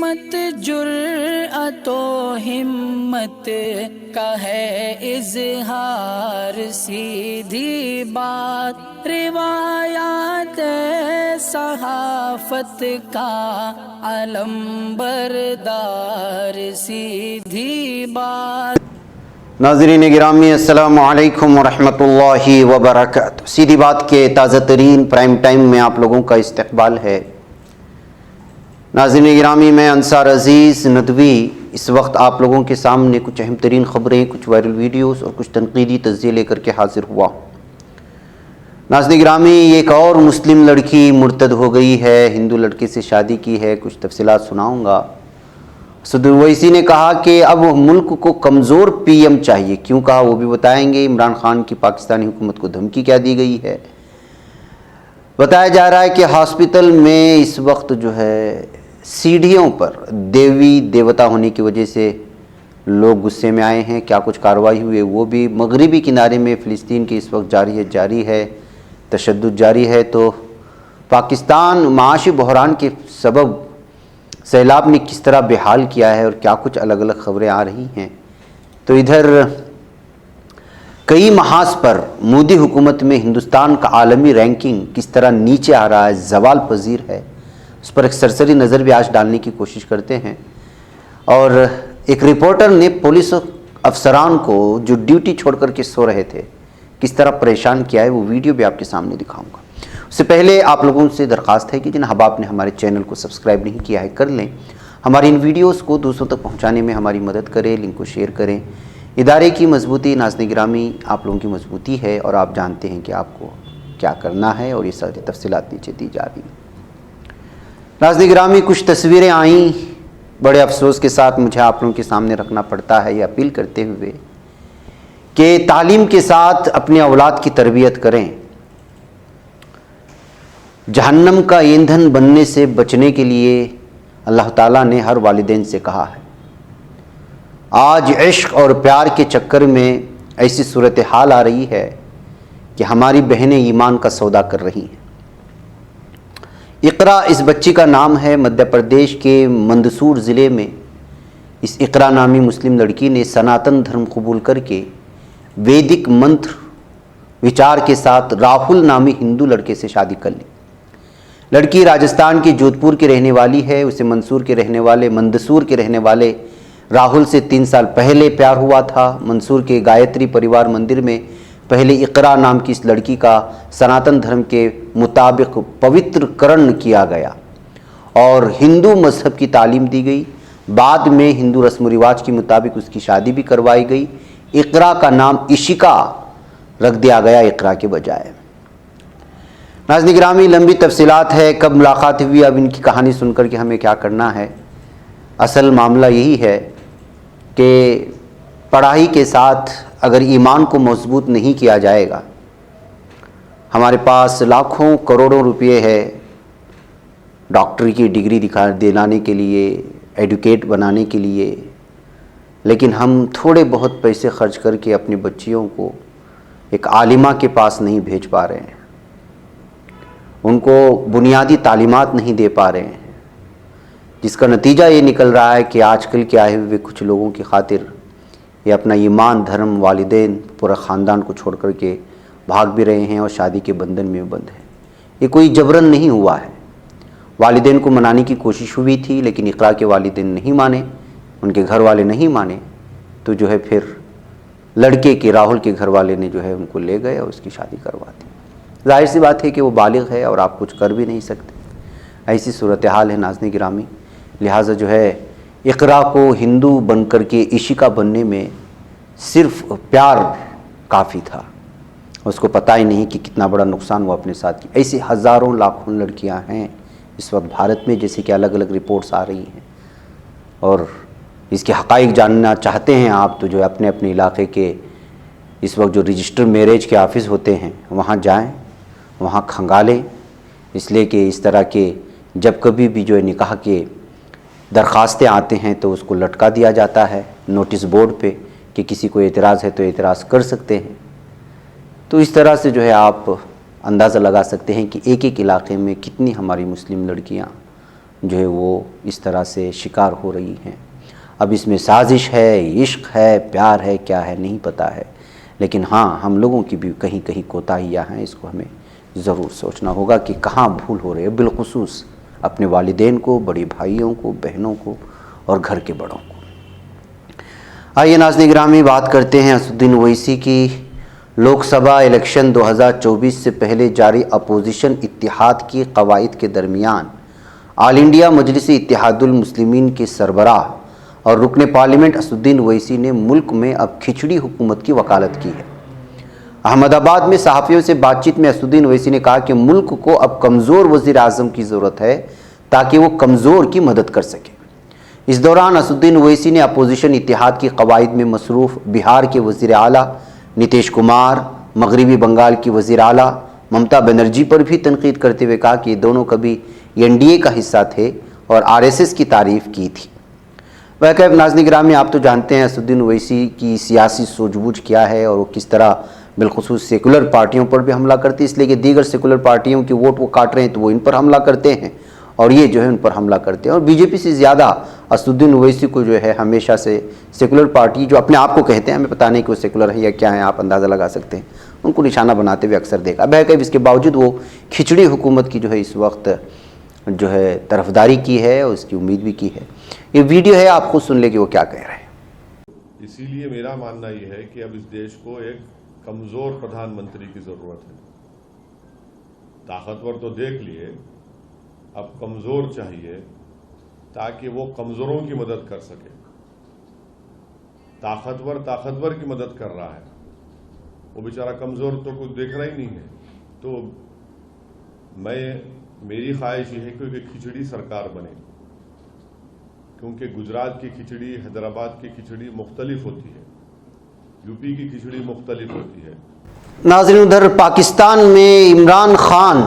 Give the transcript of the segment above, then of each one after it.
सीमत जुर्अतो हिम्मत का है इजहार, सीधी बात रिवायात सहाफत का अलम बरदार, सीधी बात। नाज़रीन गिरामी अस्सलामु अलैकुम वरहमतुल्लाहि वबरकातुहू। सीधी बात के ताज़ा तरीन प्राइम टाइम में आप लोगों का इस्तकबाल है। नाज़रीन गिरामी, मैं अंसार अज़ीज़ नदवी इस वक्त आप लोगों के सामने कुछ अहम तरीन ख़बरें, कुछ वायरल वीडियोस और कुछ तनकीदी तज़्ज़िये लेकर के हाज़िर हुआ। नाज़रीन गिरामी, एक और मुस्लिम लड़की मुर्तद हो गई है, हिंदू लड़के से शादी की है। कुछ तफसीलात सुनाऊँगा। सदर ओवैसी ने कहा कि अब मुल्क को कमज़ोर पीएम चाहिए। क्यों कहा वो भी बताएंगे। इमरान खान की पाकिस्तानी हुकूमत को धमकी क्या दी गई है। बताया जा रहा है कि हॉस्पिटल में इस वक्त जो है सीढ़ियों पर देवी देवता होने की वजह से लोग गुस्से में आए हैं। क्या कुछ कार्रवाई हुई है वो भी। मगरिबी किनारे में फ़िलिस्तीन की इस वक्त जारी है तशद्दुद जारी है। तो पाकिस्तान माशी बहरान के सबब सैलाब ने किस तरह बेहाल किया है और क्या कुछ अलग अलग ख़बरें आ रही हैं। तो इधर कई महाज पर मोदी हुकूमत में हिंदुस्तान का आलमी रैंकिंग किस तरह नीचे आ रहा है, ज़वाल पजीर है, उस पर एक सरसरी नज़र भी आज डालने की कोशिश करते हैं। और एक रिपोर्टर ने पुलिस अफसरान को जो ड्यूटी छोड़ कर के सो रहे थे किस तरह परेशान किया है, वो वीडियो भी आपके सामने दिखाऊंगा। उससे पहले आप लोगों से दरख्वास्त है कि जिन अहबाब ने हमारे चैनल को सब्सक्राइब नहीं किया है कर लें। हमारी इन वीडियोस को दूसरों तक पहुंचाने में हमारी मदद करें, लिंक को शेयर करें। इदारे की मजबूती नाज़रीन गिरामी आप लोगों की मजबूती है और आप जानते हैं कि आपको क्या करना है और ये सारी तफसीलात नीचे दी जा रही हैं। नाज़रीन गिरामी, कुछ तस्वीरें आईं, बड़े अफसोस के साथ मुझे आप लोगों के सामने रखना पड़ता है ये अपील करते हुए कि तालीम के साथ अपने औलाद की तरबियत करें। जहन्नम का ईंधन बनने से बचने के लिए अल्लाह ताला ने हर वालिदैन से कहा है। आज इश्क और प्यार के चक्कर में ऐसी सूरत हाल आ रही है कि हमारी बहनें ईमान का सौदा कर रही हैं। इकरा इस बच्ची का नाम है। मध्य प्रदेश के मंदसूर ज़िले में इस इकरा नामी मुस्लिम लड़की ने सनातन धर्म कबूल करके वैदिक मंत्र विचार के साथ राहुल नामी हिंदू लड़के से शादी कर ली। लड़की राजस्थान के जोधपुर की रहने वाली है। उसे मंदसूर के रहने वाले राहुल से 3 साल पहले प्यार हुआ था। मंदसूर के गायत्री परिवार मंदिर में पहले इकरा नाम की इस लड़की का सनातन धर्म के मुताबिक पवित्रकरण किया गया और हिंदू मजहब की तालीम दी गई। बाद में हिंदू रस्म रिवाज के मुताबिक उसकी शादी भी करवाई गई। इकरा का नाम इशिका रख दिया गया इकरा के बजाय। नाज़रीन गिरामी, लंबी तफसीलात है, कब मुलाकात हुई, अब इनकी कहानी सुनकर के हमें क्या करना है। असल मामला यही है कि पढ़ाई के साथ अगर ईमान को मजबूत नहीं किया जाएगा, हमारे पास लाखों करोड़ों रुपए है डॉक्टरी की डिग्री दिलाने के लिए, एडुकेट बनाने के लिए, लेकिन हम थोड़े बहुत पैसे खर्च करके अपनी बच्चियों को एक आलिमा के पास नहीं भेज पा रहे हैं, उनको बुनियादी तालीमात नहीं दे पा रहे हैं, जिसका नतीजा ये निकल रहा है कि आजकल के आए हुए कुछ लोगों की खातिर ये अपना ईमान, धर्म, वालिदैन, पूरा ख़ानदान को छोड़ कर के भाग भी रहे हैं और शादी के बंधन में बंद हैं। ये कोई जबरन नहीं हुआ है। वालिदैन को मनाने की कोशिश हुई थी लेकिन इकरा के वालिदैन नहीं माने, उनके घर वाले नहीं माने। तो जो है फिर लड़के के, राहुल के घर वाले ने जो है उनको ले गए और उसकी शादी करवा दी। जाहिर सी बात है कि वो बालिग है और आप कुछ कर भी नहीं सकते। ऐसी सूरत हाल है नाज़रीन गिरामी। लिहाजा जो है इकरा को हिंदू बन कर के इशिका बनने में सिर्फ प्यार काफ़ी था। उसको पता ही नहीं कि कितना बड़ा नुकसान वो अपने साथ किया। ऐसी हज़ारों लाखों लड़कियां हैं इस वक्त भारत में, जैसे कि अलग अलग रिपोर्ट्स आ रही हैं। और इसके हक़ाइक़ जानना चाहते हैं आप तो जो अपने अपने इलाके के इस वक्त जो रजिस्टर मैरिज के ऑफ़िस होते हैं वहाँ जाएँ, वहाँ खंगालें। इसलिए कि इस तरह के जब कभी भी जो है निकाह के दरख्वास्तें आते हैं तो उसको लटका दिया जाता है नोटिस बोर्ड पे कि किसी को एतराज़ है तो एतराज़ कर सकते हैं। तो इस तरह से जो है आप अंदाज़ा लगा सकते हैं कि एक एक इलाके में कितनी हमारी मुस्लिम लड़कियां जो है वो इस तरह से शिकार हो रही हैं। अब इसमें साजिश है, इश्क है, प्यार है, क्या है नहीं पता है, लेकिन हाँ हम लोगों की भी कहीं कहीं कोताहियाँ हैं। इसको हमें ज़रूर सोचना होगा कि कहाँ भूल हो रही है, बिलखुसूस अपने वालिदैन को, बड़े भाइयों को, बहनों को और घर के बड़ों को। आइए नाज़रीन गिरामी, बात करते हैं असदुद्दीन ओवैसी की। लोकसभा इलेक्शन 2024 से पहले जारी अपोजिशन इत्तिहाद की कवायद के दरमियान ऑल इंडिया मजलिस इत्तिहादुल मुस्लिमीन के सरबराह और रुकने पार्लियामेंट असदुद्दीन ओवैसी ने मुल्क में अब खिचड़ी हुकूमत की वकालत की है। अहमदाबाद में सहाफ़ियों से बातचीत में असदुद्दीन ओवैसी ने कहा कि मुल्क को अब कमज़ोर वज़ीर आज़म की ज़रूरत है ताकि वो कमज़ोर की मदद कर सके। इस दौरान असदुद्दीन ओवैसी ने अपोजिशन इत्तिहाद की कवायद में मसरूफ़ बिहार के वज़ीर आला नीतीश कुमार, मगरबी बंगाल की वज़ीर आला ममता बनर्जी पर भी तनकीद करते हुए कहा कि ये दोनों कभी एनडीए का हिस्सा थे और आरएसएस की तारीफ़ की थी। वह नाज़रीन गिरामी, आप तो जानते हैं असदुद्दीन ओवैसी की सियासी सूझबूझ क्या है और वो किस तरह बिलखुसूस सेकुलर पार्टियों पर भी हमला करती है, इसलिए कि दीगर सेकुलर पार्टियों की वोट वो काट रहे हैं तो वो इन पर हमला करते हैं और ये जो है उन पर हमला करते हैं। और बीजेपी से ज़्यादा असदुद्दीन ओवैसी को जो है हमेशा से सेकुलर पार्टी जो अपने आप को कहते हैं, हमें पता नहीं कि वो सेकुलर है या क्या है, आप अंदाज़ा लगा सकते हैं, उनको निशाना बनाते हुए अक्सर देखा। बहरकैफ इसके बावजूद वो खिचड़ी हुकूमत की जो है इस वक्त जो है तरफदारी की है और उसकी उम्मीद भी की है। ये वीडियो है, आप खुद सुन ले कि वो क्या कह रहे हैं। इसीलिए मेरा मानना यह है कि अब इस देश को एक कमजोर प्रधानमंत्री की जरूरत है। ताकतवर तो देख लिए, अब कमजोर चाहिए ताकि वो कमजोरों की मदद कर सके। ताकतवर की मदद कर रहा है, वो बेचारा कमजोर तो कुछ देख रहा ही नहीं है। तो मेरी ख्वाहिश ये है कि खिचड़ी सरकार बने, क्योंकि गुजरात की खिचड़ी, हैदराबाद की खिचड़ी मुख्तलिफ होती है, यूपी की खिचड़ी मुख्तलिफ होती है। नाज़रीन, उधर पाकिस्तान में इमरान खान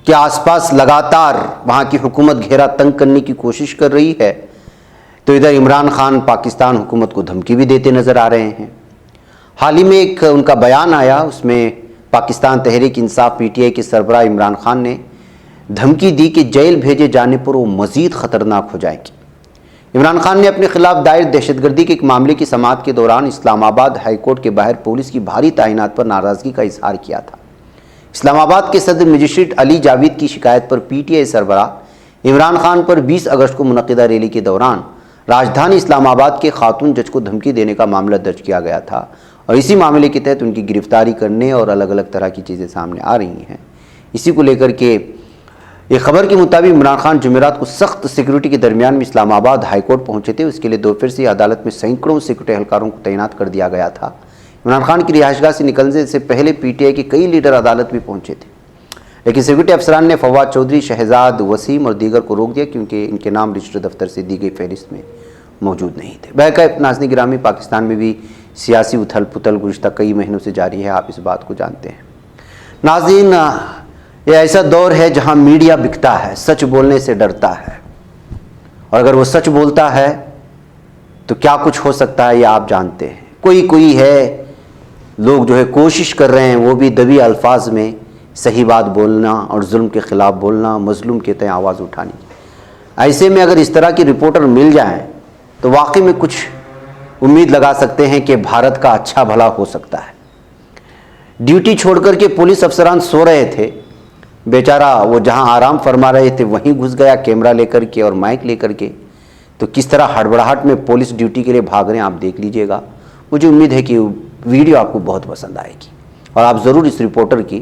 के आसपास लगातार वहाँ की हुकूमत घेरा तंग करने की कोशिश कर रही है, तो इधर इमरान खान पाकिस्तान हुकूमत को धमकी भी देते नज़र आ रहे हैं। हाल ही में एक उनका बयान आया, उसमें पाकिस्तान तहरीक इंसाफ पीटीआई के सरबराह इमरान खान ने धमकी दी कि जेल भेजे जाने पर वो मज़ीद ख़तरनाक हो जाएगी। इमरान खान ने अपने खिलाफ दायर दहशतगर्दी के एक मामले की समाअत के दौरान इस्लामाबाद हाईकोर्ट के बाहर पुलिस की भारी तैनात पर नाराज़गी का इजहार किया था। इस्लामाबाद के सदर मजिस्ट्रेट अली जावेद की शिकायत पर पीटीआई सरबराह इमरान खान पर 20 अगस्त को मुनक़िदा रैली के दौरान राजधानी इस्लामाबाद के खातून जज को धमकी देने का मामला दर्ज किया गया था और इसी मामले के तहत उनकी गिरफ्तारी करने और अलग अलग तरह की चीज़ें सामने आ रही हैं। इसी को लेकर के एक खबर के मुताबिक इमरान खान जुमेरात को सख्त सिक्योरिटी के दरमियान में इस्लामाबाद हाईकोर्ट पहुंचे थे। उसके लिए दोपहर से अदालत में सैकड़ों सिक्योरिटी एहलकारों को तैनात कर दिया गया था। इमरान खान की रिहाइशगाह से निकलने से पहले पीटीआई के कई लीडर अदालत भी पहुंचे थे, लेकिन सिक्योरिटी अफसरान ने फवाद चौधरी, शहजाद वसीम और दीगर को रोक दिया क्योंकि इनके नाम रजिस्टर दफ्तर से दी गई फहरिस्त में मौजूद नहीं थे। बहरकैफ नाज़रीन गिरामी, पाकिस्तान में भी सियासी उथल पुथल गुज़िश्ता कई महीनों से जारी है, आप इस बात को जानते हैं। नाज़रीन, ये ऐसा दौर है जहां मीडिया बिकता है, सच बोलने से डरता है, और अगर वो सच बोलता है तो क्या कुछ हो सकता है ये आप जानते हैं। कोई है लोग जो है कोशिश कर रहे हैं वो भी दबी अल्फाज में सही बात बोलना और जुल्म के ख़िलाफ़ बोलना, मजलूम के तय आवाज़ उठानी। ऐसे में अगर इस तरह की रिपोर्टर मिल जाएं तो वाकई में कुछ उम्मीद लगा सकते हैं कि भारत का अच्छा भला हो सकता है। ड्यूटी छोड़कर के पुलिस अफसरान सो रहे थे, बेचारा वो जहां आराम फरमा रहे थे वहीं घुस गया कैमरा लेकर के और माइक लेकर के। तो किस तरह हड़बड़ाहट में पुलिस ड्यूटी के लिए भाग रहे हैं आप देख लीजिएगा। मुझे उम्मीद है कि वीडियो आपको बहुत पसंद आएगी और आप ज़रूर इस रिपोर्टर की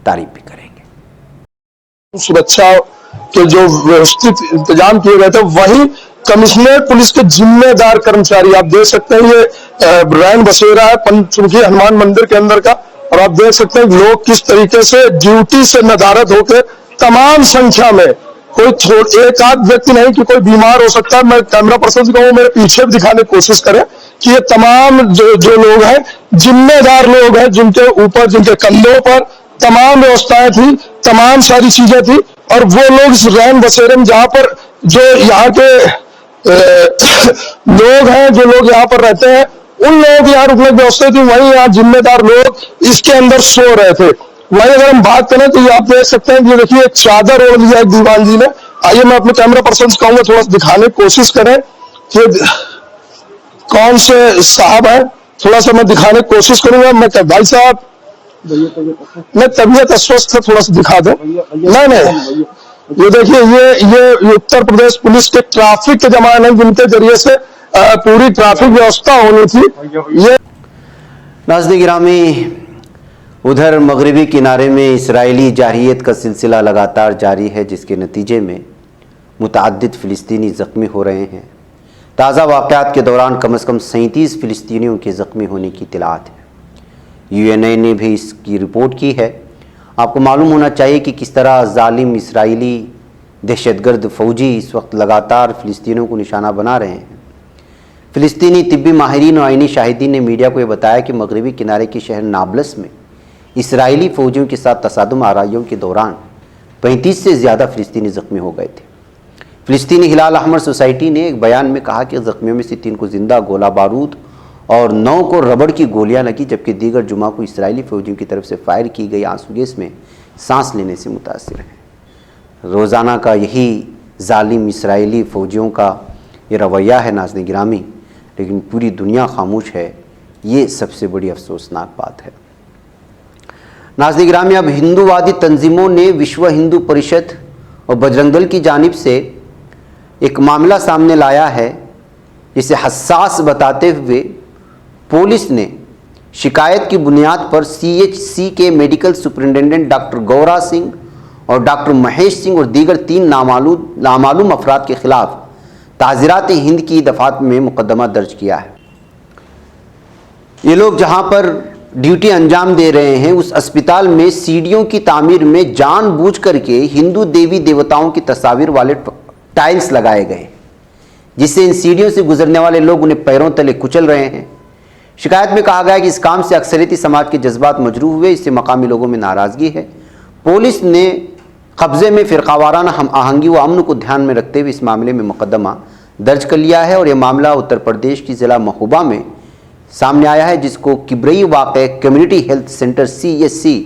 तारीफ भी करेंगे। सुरक्षा के जो व्यवस्थित इंतजाम किए गए थे, वही कमिश्नर पुलिस के जिम्मेदार कर्मचारी, आप देख सकते हैं ये रैन बसेरा है पंचमुखी हनुमान मंदिर के अंदर का, और आप देख सकते हैं लोग किस तरीके से ड्यूटी से नदारद होकर तमाम संख्या में, कोई एक आध व्यक्ति नहीं कि कोई बीमार हो सकता है। मैं कैमरा पर्सन से कहूँ मेरे पीछे भी दिखाने की कोशिश करें कि ये तमाम जो लोग हैं जिम्मेदार लोग हैं, जिनके ऊपर, जिनके कंधों पर तमाम व्यवस्थाएं थी, तमाम सारी चीजें थी, और वो लोग इस रैन बसेरे में जहां पर जो यहाँ के लोग हैं, जो लोग यहाँ पर रहते हैं, उन लोगों की यहाँ रुकने की व्यवस्था थी, वहीं यहाँ जिम्मेदार लोग इसके अंदर सो रहे थे। वहीं अगर हम बात करें तो ये आप देख सकते हैं कि देखिए एक चादर ओढ़ लिया एक दीवान जी ने, आइए मैं अपने कैमरा पर्सन से कहूंगा थोड़ा सा दिखाने की कोशिश करें कि कौन से साहब है, थोड़ा सा मैं दिखाने की कोशिश करूंगा। मैं भाई साहब मैं तबीयत अस्वस्थ है, थोड़ा सा दिखा दो। नहीं ये देखिए, ये उत्तर प्रदेश पुलिस के ट्रैफिक के जमाने हैं जिनके जरिए से पूरी ट्रैफिक व्यवस्था होनी थी। ये नाज़रीन गिरामी, उधर मगरबी किनारे में इसराइली जारहियत का सिलसिला लगातार जारी है, जिसके नतीजे में मुतअद्दिद फ़िलिस्तीनी ज़ख्मी हो रहे हैं। ताज़ा वाक़यात के दौरान कम से कम 37 फ़िलिस्तीनियों के ज़ख्मी होने की इत्तलात है। UNA ने भी इसकी रिपोर्ट की है। आपको मालूम होना चाहिए कि किस तरह जालिम इसराइली दहशतगर्द फ़ौजी इस वक्त लगातार फ़िलिस्तीनियों को निशाना बना रहे हैं। फ़िलिस्तीनी तिब्बी माहिरीन और आइनी शाहिदीन ने मीडिया को यह बताया कि मगरबी किनारे के शहर नाब्लस में इसराइली फ़ौजियों के साथ तसादुम आराइयों के दौरान 35 से ज़्यादा फ़िलिस्तीनी ज़ख्मी हो गए थे। फ़िलिस्तीनी हिलाल अहमर सोसाइटी ने एक बयान में कहा कि ज़ख्मियों में से 3 को ज़िंदा गोला बारूद और 9 को रबड़ की गोलियां लगी, जबकि दीगर जुमा को इसराइली फ़ौजियों की तरफ से फायर की गई आंसू गैस में सांस लेने से मुतासिर हैं। रोज़ाना का यही जालिम इसराइली फ़ौजियों का ये रवैया है नाज़रीन गिरामी, लेकिन पूरी दुनिया खामोश है। ये सबसे बड़ी अफसोसनाक बात है। नाज़रीन गिरामी, अब हिंदूवादी तंजीमों ने विश्व हिंदू परिषद और बजरंग दल की जानिब से एक मामला सामने लाया है, जिसे हसास बताते हुए पुलिस ने शिकायत की बुनियाद पर CHC के medical superintendent doctor Gaura Singh और डॉक्टर महेश सिंह और दीगर 3 नामालूम अफराद के खिलाफ ताज़ीरात हिंद की दफ़ात में मुकदमा दर्ज किया है। ये लोग जहां पर ड्यूटी अंजाम दे रहे हैं, उस अस्पताल में सीढ़ियों की तामीर में जानबूझ करके हिंदू देवी देवताओं की तस्वीर वाले टाइल्स लगाए गए, जिससे इन सीढ़ियों से गुजरने वाले लोग उन्हें पैरों तले कुचल रहे हैं। शिकायत में कहा गया है कि इस काम से अक्सरियती समाज के जज्बात मजरूह हुए, इससे मकामी लोगों में नाराज़गी है। पुलिस ने कब्ज़े में फ़िरक़ावाराना हम आहंगी व अमन को ध्यान में रखते हुए इस मामले में मुकदमा दर्ज कर लिया है और यह मामला उत्तर प्रदेश की ज़िला महोबा में सामने आया है, जिसको किब्रई वाक़े कम्युनिटी हेल्थ सेंटर CHC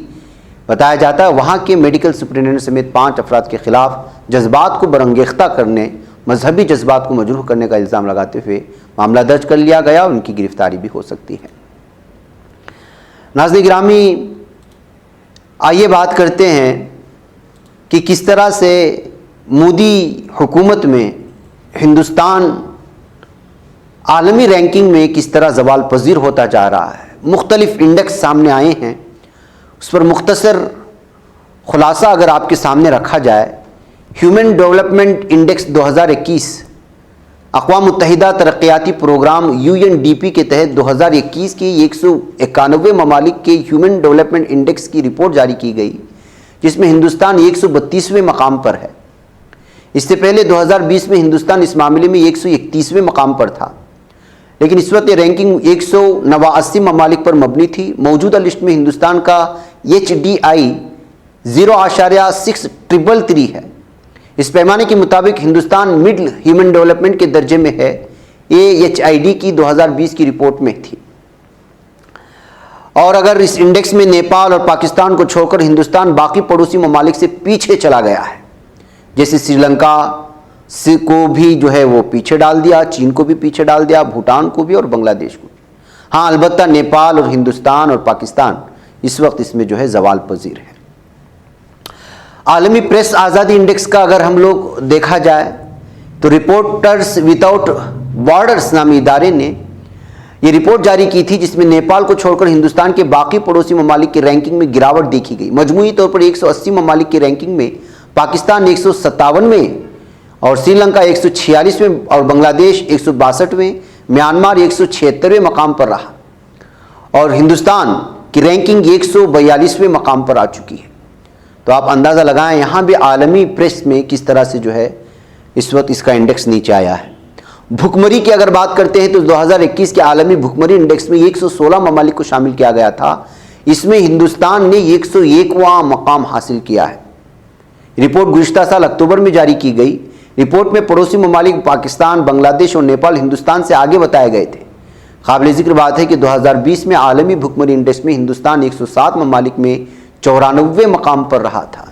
बताया जाता है। वहाँ के मेडिकल सुपरिटेंडेंट समेत 5 अफराद के खिलाफ जज्बात को बरंगेख्ता करने, मजहबी जज्बात को मजरूह करने का इल्ज़ाम लगाते हुए मामला दर्ज कर लिया गया और उनकी गिरफ्तारी भी हो सकती है। नाज़रीन गिरामी, आइए बात करते हैं कि किस तरह से मोदी हुकूमत में हिंदुस्तान आलमी रैंकिंग में किस तरह ज़वाल पजीर होता जा रहा है। मुख्तलिफ इंडेक्स सामने आए हैं, उस पर मुख्तसर खुलासा अगर आपके सामने रखा जाए, ह्यूमन डेवलपमेंट इंडेक्स 2021 अक़वाम मुत्तहिदा तरक्याती प्रोग्राम UNDP के तहत 2021 की 191 ममालिक के ह्यूमन डेवलपमेंट इंडेक्स की रिपोर्ट जारी की गई, जिसमें हिंदुस्तान 132वें मकाम पर है। इससे पहले 2020 में हिंदुस्तान इस मामले में 131वें मकाम पर था, लेकिन इस वक्त ये रैंकिंग 189 ममालिक पर मबनी थी। मौजूदा लिस्ट में हिंदुस्तान का HDI 0.6333 है। इस पैमाने के मुताबिक हिंदुस्तान मिडिल ह्यूमन डेवलपमेंट के दर्जे में है। AHID की 2020 की रिपोर्ट में थी। और अगर इस इंडेक्स में नेपाल और पाकिस्तान को छोड़कर हिंदुस्तान बाकी पड़ोसी ममालिक से पीछे चला गया है, जैसे श्रीलंका से को भी जो है वो पीछे डाल दिया, चीन को भी पीछे डाल दिया, भूटान को भी और बांग्लादेश को भी। हाँ, अलबत्ता नेपाल और हिंदुस्तान और पाकिस्तान इस वक्त इसमें जो है ज़वाल पजीर है। आलमी प्रेस आज़ादी इंडेक्स का अगर हम लोग देखा जाए तो रिपोर्टर्स विदाउट बॉर्डर्स नामी इदारे ने ये रिपोर्ट जारी की थी, जिसमें नेपाल को छोड़कर हिंदुस्तान के बाकी पड़ोसी ममालिक की रैंकिंग में गिरावट देखी गई। मजमूई तौर पर 180 ममालिक की रैंकिंग में पाकिस्तान 157वें और श्रीलंका 146वें और बांग्लादेश 162वें, म्यांमार 176वें मकाम पर रहा और हिंदुस्तान की रैंकिंग 142वें मकाम पर आ चुकी है। तो आप अंदाज़ा लगाएं यहाँ भी आलमी प्रेस में किस तरह से जो है इस वक्त इसका इंडेक्स नीचे आया है। भुखमरी की अगर बात करते हैं तो 2021 के आलमी भुखमरी इंडेक्स में 116 ममालिक को शामिल किया गया था। इसमें हिंदुस्तान ने 101वां मकाम हासिल किया है। रिपोर्ट गुज़िश्ता साल अक्टूबर में जारी की गई। रिपोर्ट में पड़ोसी ममालिक पाकिस्तान, बांग्लादेश और नेपाल हिंदुस्तान से आगे बताए गए थे। काबिल ज़िक्र बात है कि 2020 में आलमी भुखमरी इंडेक्स में हिंदुस्तान 107 ममालिक में 94वें मकाम पर रहा था,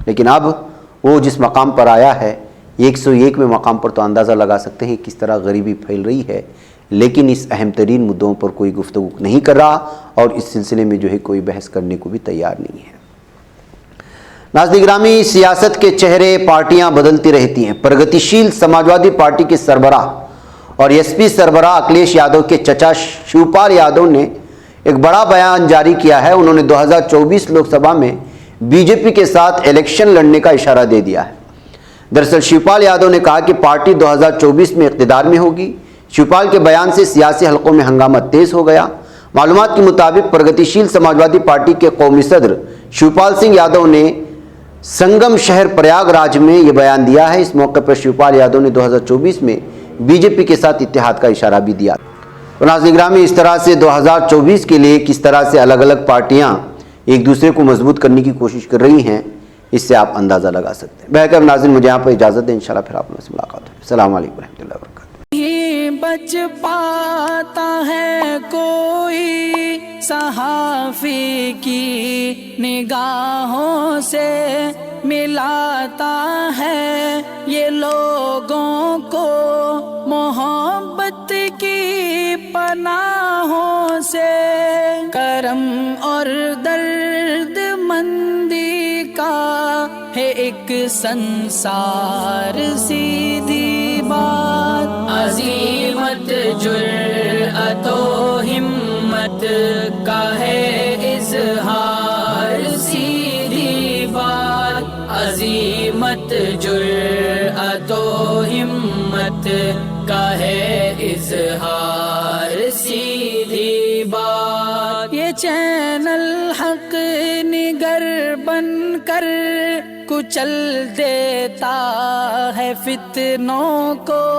लेकिन अब वो जिस मकाम पर आया है 101 में मकाम पर, तो अंदाज़ा लगा सकते हैं किस तरह गरीबी फैल रही है। लेकिन इस अहम तरीन मुद्दों पर कोई गुफ्तगू नहीं कर रहा और इस सिलसिले में जो है कोई बहस करने को भी तैयार नहीं है। नाज़रीन गिरामी, सियासत के चेहरे पार्टियां बदलती रहती हैं। प्रगतिशील समाजवादी पार्टी के सरबराह और एसपी सरबराह अखिलेश यादव के चचा शिवपाल यादव ने एक बड़ा बयान जारी किया है। उन्होंने 2024 लोकसभा में बीजेपी के साथ इलेक्शन लड़ने का इशारा दे दिया है। दरअसल शिवपाल यादव ने कहा कि पार्टी 2024 में इक़्तिदार में होगी। शिवपाल के बयान से सियासी हलकों में हंगामा तेज हो गया। मालूमात के मुताबिक प्रगतिशील समाजवादी पार्टी के कौमी सदर शिवपाल सिंह यादव ने संगम शहर प्रयागराज में यह बयान दिया है। इस मौके पर शिवपाल यादव ने 2024 में बीजेपी के साथ इत्तेहाद का इशारा भी दिया। तो नाज़रीन गिरामी, इस तरह से 2024 के लिए किस तरह से अलग अलग पार्टियां एक दूसरे को मजबूत करने की कोशिश कर रही हैं, इससे आप अंदाज़ा लगा सकते हैं। बहकर नाज़रीन, मुझे यहाँ पर इजाज़त दें। इंशाल्लाह फिर आप लोगों से मुलाकात होगी। अस्सलाम वालेकुम रहमतुल्लाहि व बरकातुहू। बच पाता है कोई सहाफ़ी की निगाहों से, मिलाता है ये लोगों को मोहब्बत की पनाहों से। करम और दर्द मंदी का है एक संसार, सीधी बात। अज़ीमत जुर्अतो हिम्मत का है इज़हार, सीधी बात। अज़ीमत जुर्अतो हिम्मत का है इज़हार, सीधी बात। ये चैनल हक निगर बनकर कुचल देता है फितनों को।